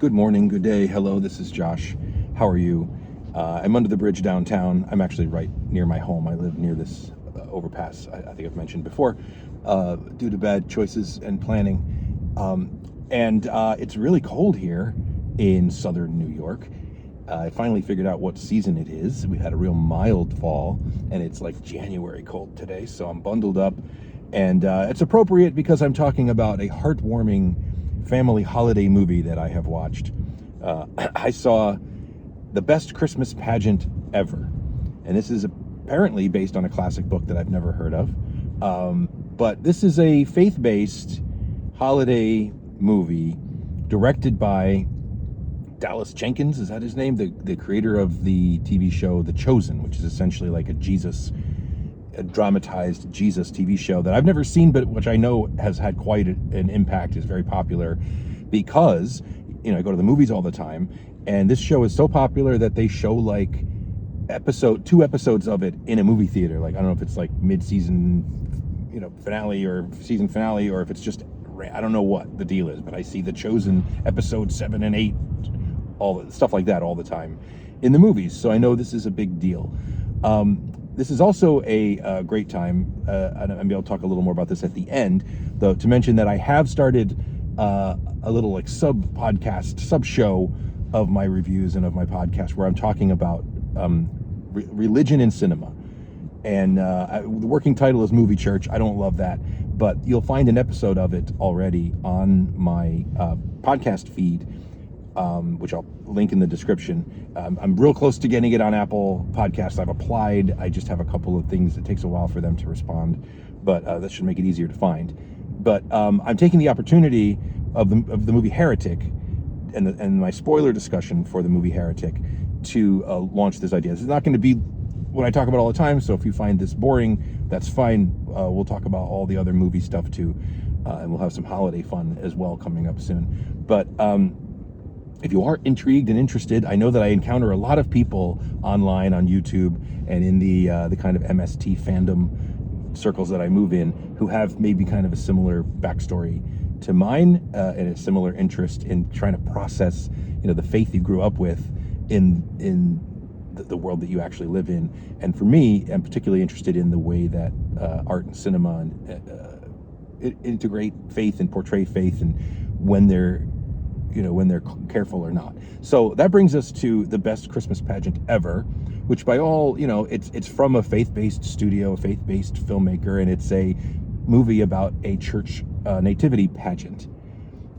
Good morning, good day, hello, this is Josh. How are you? I'm under the bridge downtown. I'm actually right near my home. I live near this overpass, I think I've mentioned before, due to bad choices and planning. And It's really cold here in southern New York. I finally figured out what season it is. We had a real mild fall, and it's like January cold today, so I'm bundled up. And it's appropriate because I'm talking about a heartwarming family holiday movie that I have watched. I saw The Best Christmas Pageant Ever. And this is apparently based on a classic book that I've never heard of. But this is a faith-based holiday movie directed by Dallas Jenkins, is that his name? The creator of the TV show The Chosen, which is essentially like a dramatized Jesus TV show that I've never seen, but which I know has had quite an impact, is very popular because, I go to the movies all the time, and this show is so popular that they show like two episodes of it in a movie theater. Like, I don't know if it's like mid-season, finale or season finale, or if it's just, I don't know what the deal is, but I see The Chosen episode 7 and 8, all stuff like that all the time in the movies. So I know this is a big deal. This is also a great time, and maybe I'll talk a little more about this at the end, though, to mention that I have started a little like sub show of my reviews and of my podcast where I'm talking about religion and cinema. And the working title is Movie Church. I don't love that, but you'll find an episode of it already on my podcast feed, which I'll link in the description. I'm real close to getting it on Apple Podcasts. I've applied. I just have a couple of things. It takes a while for them to respond, but that should make it easier to find. But I'm taking the opportunity of the movie Heretic and my spoiler discussion for the movie Heretic to launch this idea. This is not going to be what I talk about all the time, so if you find this boring, that's fine. We'll talk about all the other movie stuff too, and we'll have some holiday fun as well coming up soon. But if you are intrigued and interested, I know that I encounter a lot of people online on YouTube and in the kind of MST fandom circles that I move in who have maybe kind of a similar backstory to mine and a similar interest in trying to process, the faith you grew up with in the world that you actually live in. And for me, I'm particularly interested in the way that art and cinema integrate faith and portray faith, and when they're careful or not. So that brings us to The Best Christmas Pageant Ever, which by all, it's from a faith-based studio, a faith-based filmmaker, and it's a movie about a church nativity pageant.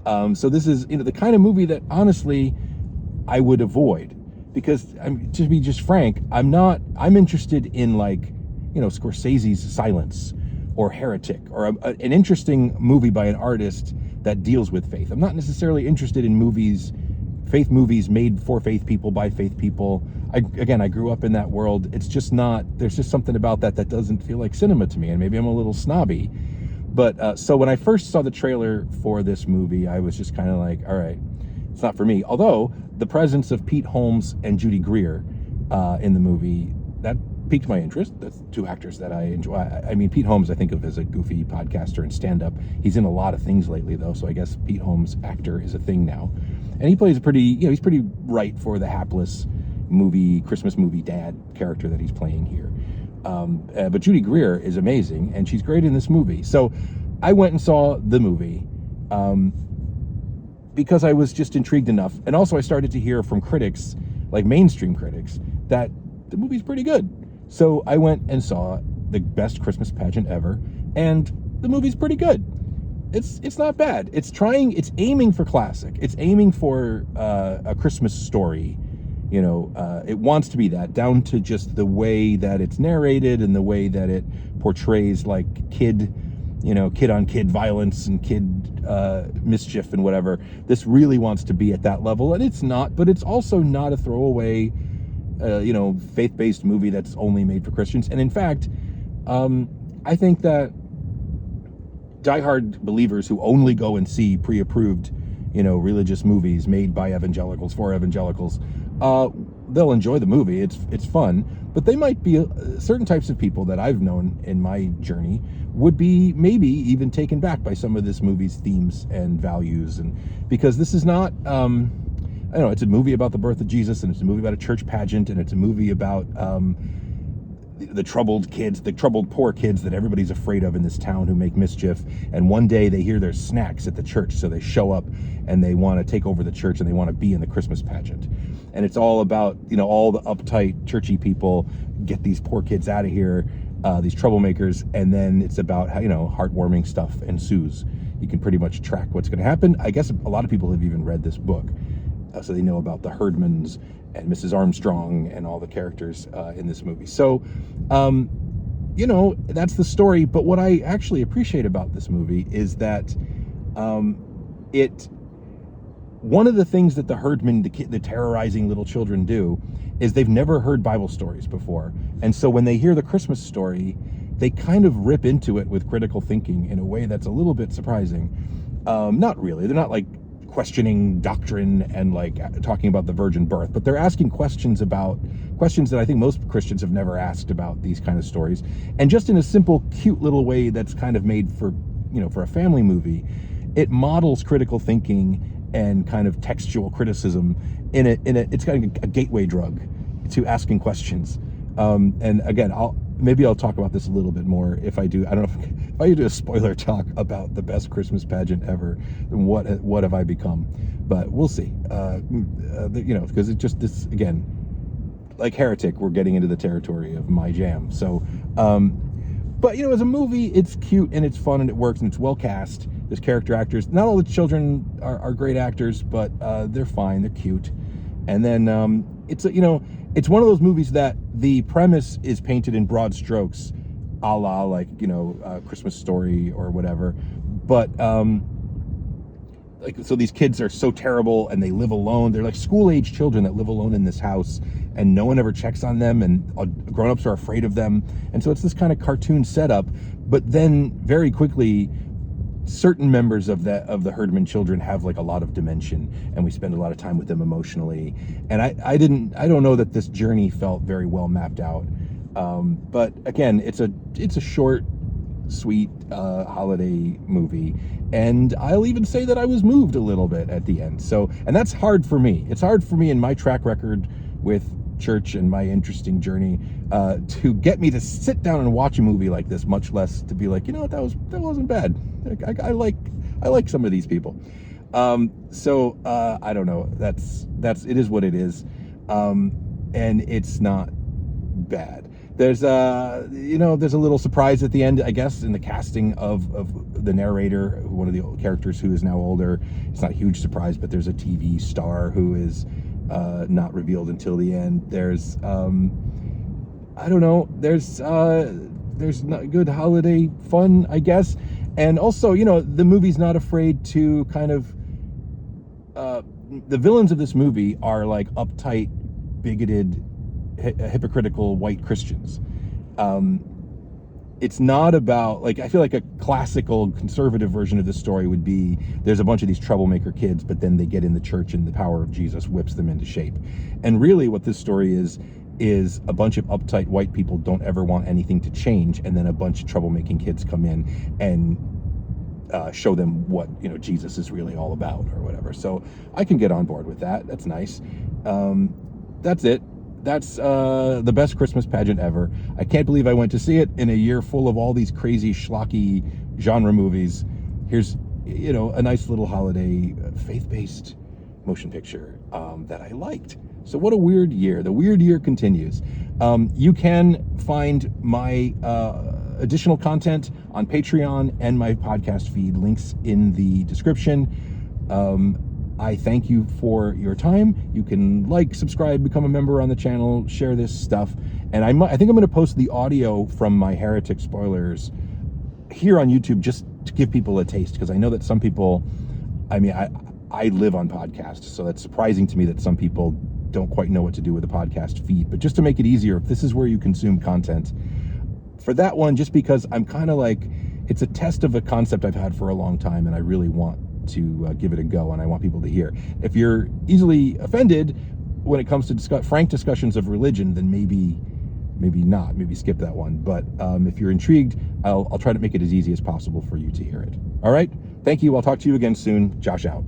So this is, the kind of movie that honestly I would avoid, because to be just frank, I'm interested in Scorsese's Silence or Heretic, or an interesting movie by an artist that deals with faith. I'm not necessarily interested in faith movies made for faith people by faith people. I grew up in that world. It's just not, there's just something about that doesn't feel like cinema to me, and maybe I'm a little snobby. But so when I first saw the trailer for this movie, I was just kind of like, all right, it's not for me. Although the presence of Pete Holmes and Judy Greer in the movie, that piqued my interest. That's two actors that I enjoy. I mean, Pete Holmes I think of as a goofy podcaster and stand-up. He's in a lot of things lately, though, so I guess Pete Holmes actor is a thing now. And he plays he's pretty right for the hapless Christmas movie dad character that he's playing here. But Judy Greer is amazing, and she's great in this movie. So I went and saw the movie because I was just intrigued enough. And also I started to hear from critics, like mainstream critics, that the movie's pretty good. So I went and saw The Best Christmas Pageant Ever, and the movie's pretty good. It's not bad. It's aiming for classic. It's aiming for a Christmas story. It wants to be that, down to just the way that it's narrated and the way that it portrays like kid on kid violence and kid mischief and whatever. This really wants to be at that level, and it's not, but it's also not a throwaway faith-based movie that's only made for Christians. And in fact, I think that diehard believers who only go and see pre-approved, religious movies made by evangelicals for evangelicals, they'll enjoy the movie. It's fun, but they might be certain types of people that I've known in my journey would be maybe even taken back by some of this movie's themes and values, and because this is not I don't know, it's a movie about the birth of Jesus, and it's a movie about a church pageant, and it's a movie about the troubled kids, the troubled poor kids that everybody's afraid of in this town who make mischief. And one day they hear there's snacks at the church, so they show up and they want to take over the church and they want to be in the Christmas pageant. And it's all about, all the uptight churchy people get these poor kids out of here, these troublemakers, and then it's about how, heartwarming stuff ensues. You can pretty much track what's going to happen. I guess a lot of people have even read this book, so they know about the Herdmans and Mrs. Armstrong and all the characters in this movie. So, that's the story. But what I actually appreciate about this movie is that one of the things that the Herdmen, the terrorizing little children, do is they've never heard Bible stories before. And so when they hear the Christmas story, they kind of rip into it with critical thinking in a way that's a little bit surprising. Not really. They're not like questioning doctrine and like talking about the virgin birth, but they're asking questions that I think most Christians have never asked about these kind of stories. And just in a simple, cute little way that's kind of made for a family movie, it models critical thinking and kind of textual criticism it's kind of a gateway drug to asking questions. And again, I'll talk about this a little bit more if I do. I don't know if I do a spoiler talk about the best Christmas pageant ever, then what have I become? But we'll see. Because it just, this again, like Heretic, we're getting into the territory of my jam. So, but as a movie, it's cute and it's fun and it works and it's well cast. There's character actors. Not all the children are great actors, but they're fine. They're cute. And then it's one of those movies that the premise is painted in broad strokes, a la like Christmas Story or whatever. But so these kids are so terrible and they live alone. They're like school-age children that live alone in this house, and no one ever checks on them, and grown-ups are afraid of them. And so it's this kind of cartoon setup. But then very quickly, certain members of the Herdman children have like a lot of dimension, and we spend a lot of time with them emotionally. And I don't know that this journey felt very well mapped out. But again, it's a short, sweet holiday movie, and I'll even say that I was moved a little bit at the end. So, and that's hard for me. It's hard for me in my track record with church and my interesting journey to get me to sit down and watch a movie like this, much less to be like, that wasn't bad. I like some of these people. So I don't know. It is what it is, and it's not bad. There's a little surprise at the end, I guess, in the casting of the narrator, one of the characters who is now older. It's not a huge surprise, but there's a TV star who is not revealed until the end. There's I don't know. There's not good holiday fun, I guess. And also, the movie's not afraid to kind of the villains of this movie are like uptight, bigoted, hypocritical white Christians. It's not about, like, I feel like a classical conservative version of this story would be there's a bunch of these troublemaker kids, but then they get in the church and the power of Jesus whips them into shape. And really what this story is a bunch of uptight white people don't ever want anything to change, and then a bunch of troublemaking kids come in and show them what Jesus is really all about or whatever. So I can get on board with that. That's nice. That's it. That's the best Christmas pageant ever. I can't believe I went to see it in a year full of all these crazy schlocky genre movies. Here's a nice little holiday faith-based motion picture that I liked. So what a weird year. The weird year continues. You can find my additional content on Patreon and my podcast feed. Links in the description. I thank you for your time. You can like, subscribe, become a member on the channel, share this stuff. And I think I'm going to post the audio from my Heretic spoilers here on YouTube just to give people a taste, because I know that some people, I live on podcasts, so that's surprising to me that some people don't quite know what to do with a podcast feed. But just to make it easier, if this is where you consume content, for that one, just because I'm kind of like, it's a test of a concept I've had for a long time, and I really want to give it a go, and I want people to hear. If you're easily offended when it comes to frank discussions of religion, then maybe not, maybe skip that one. But if you're intrigued, I'll try to make it as easy as possible for you to hear it. All right, thank you. I'll talk to you again soon. Josh out.